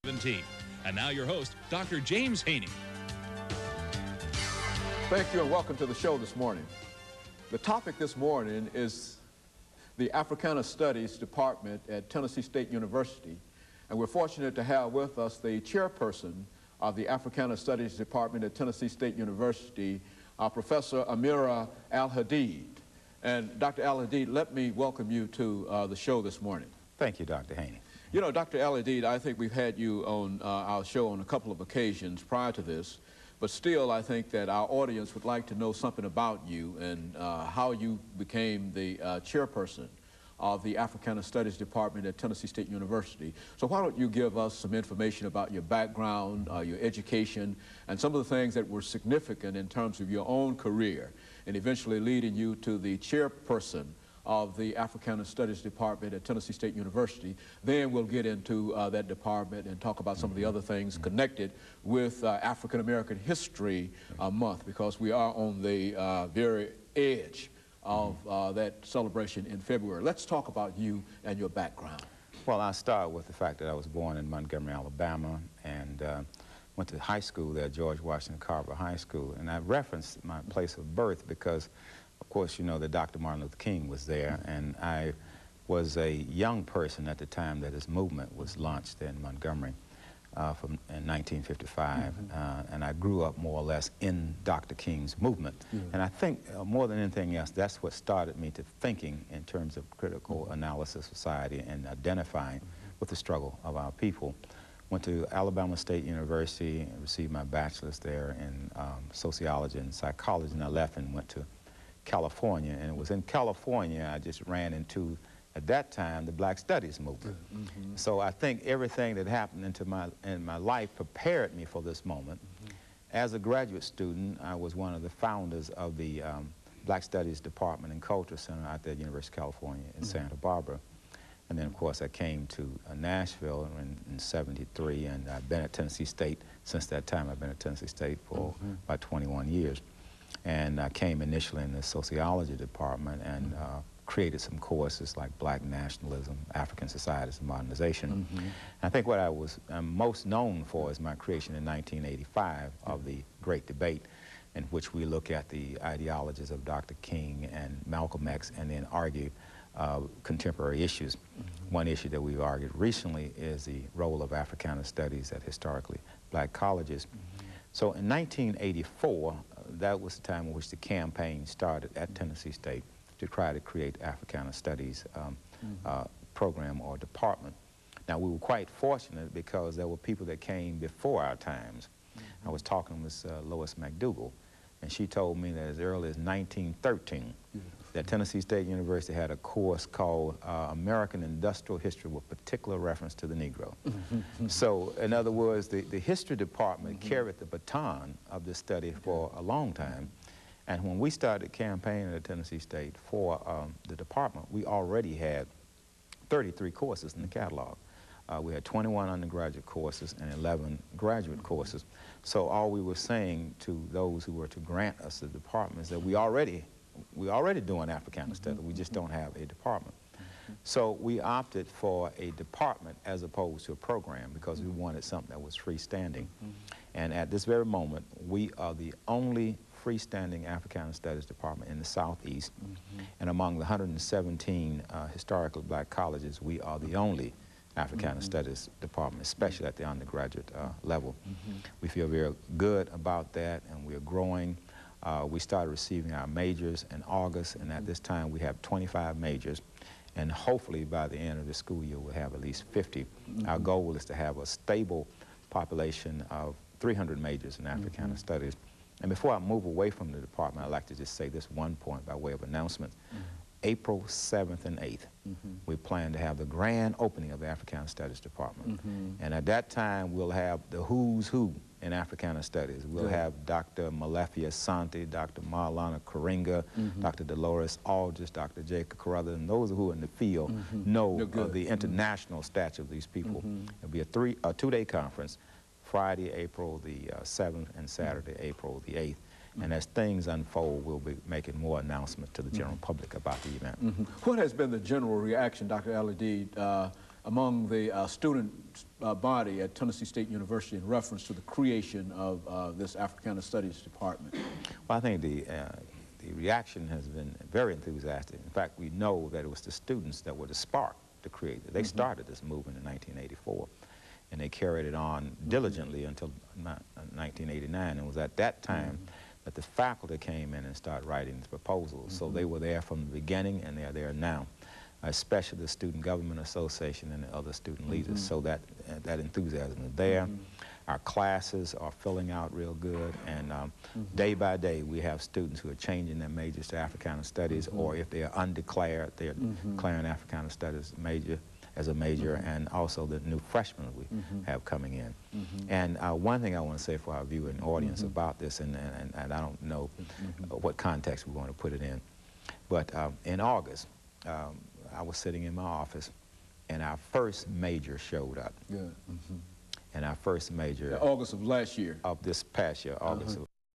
17. And now your host, Dr. James Haney. Thank you and welcome to the show this morning. The topic this morning is the Africana Studies Department at Tennessee State University. And we're fortunate to have with us the chairperson of the Africana Studies Department at Tennessee State University, Professor AAl-Hadid1. And Dr. Al-Hadid, let me welcome you to the show this morning. Thank you, Dr. Haney. You know, Dr. Al-Hadid, I think we've had you on our show on a couple of occasions prior to this, but still I think that our audience would like to know something about you and how you became the chairperson of the Africana Studies Department at Tennessee State University. So why don't you give us some information about your background, your education, and some of the things that were significant in terms of your own career and eventually leading you to the chairperson of the Africana Studies Department at Tennessee State University. Then we'll get into that department and talk about some of the other things connected with African American History Month, because we are on the very edge of that celebration in February. Let's talk about you and your background. Well, I'll start with the fact that I was born in Montgomery, Alabama, and went to high school there, George Washington Carver High School. And I referenced my place of birth because, of course, you know that Dr. Martin Luther King was there, and I was a young person at the time that his movement was launched in Montgomery in 1955, and I grew up more or less in Dr. King's movement. And I think more than anything else, that's what started me to thinking in terms of critical analysis of society and identifying with the struggle of our people. Went to Alabama State University and received my bachelor's there in sociology and psychology, and I left and went to California. And it was in California I just ran into, at that time, the Black Studies movement. So I think everything that happened in my life prepared me for this moment. As a graduate student, I was one of the founders of the Black Studies Department and Culture Center out there at University of California in Santa Barbara. And then, of course, I came to Nashville in '73, and I've been at Tennessee State since that time. I've been at Tennessee State for about 21 years. And I came initially in the sociology department and created some courses like Black Nationalism, African Societies, and Modernization. I think what I'm most known for is my creation in 1985 of the Great Debate, in which we look at the ideologies of Dr. King and Malcolm X and then argue contemporary issues. One issue that we've argued recently is the role of Africana studies at historically Black colleges. So in 1984, that was the time in which the campaign started at Tennessee State to try to create Africana Studies program or department. Now, we were quite fortunate because there were people that came before our times. I was talking with Lois McDougall, and she told me that as early as 1913, that Tennessee State University had a course called American Industrial History with particular reference to the Negro. So, in other words, the history department carried the baton of this study for a long time. And when we started campaigning at Tennessee State for the department, we already had 33 courses in the catalog. We had 21 undergraduate courses and 11 graduate courses. So all we were saying to those who were to grant us the department is that we're already doing Africana studies. We just don't have a department. So we opted for a department as opposed to a program because we wanted something that was freestanding. And at this very moment, we are the only freestanding Africana Studies department in the Southeast. And among the 117 historically Black colleges, we are the only Africana Studies department, especially at the undergraduate level. We feel very good about that, and we are growing. We started receiving our majors in August, and at this time we have 25 majors, and hopefully by the end of the school year we'll have at least 50. Our goal is to have a stable population of 300 majors in Africana Studies. And before I move away from the department, I'd like to just say this one point by way of announcement. April 7th and 8th, we plan to have the grand opening of the Africana Studies Department. And at that time, we'll have the who's who in Africana Studies. We'll have Dr. Malefia Santi, Dr. Marlana Karinga, Dr. Dolores Aldrich, Dr. Jacob Carruthers, and those who are in the field know of the international stature of these people. It'll be a two-day conference, Friday, April the 7th, and Saturday, April the 8th. And as things unfold, we'll be making more announcements to the general public about the event. What has been the general reaction, Dr. Al-Hadid, among the student body at Tennessee State University in reference to the creation of this Africana Studies Department? Well, I think the reaction has been very enthusiastic. In fact, we know that it was the students that were the spark to create it. They started this movement in 1984, and they carried it on diligently until 1989. And it was at that time that the faculty came in and started writing the proposals. So they were there from the beginning, and they're there now, especially the Student Government Association and the other student leaders. So that enthusiasm is there. Our classes are filling out real good, and day by day we have students who are changing their majors to Africana Studies, or if they are undeclared, they're declaring Africana Studies as a major, and also the new freshmen we have coming in. And one thing I want to say for our viewing audience about this, and I don't know what context we want to put it in, but in August, I was sitting in my office, and our first major showed up. And our first major... August of last year. Of this past year, August of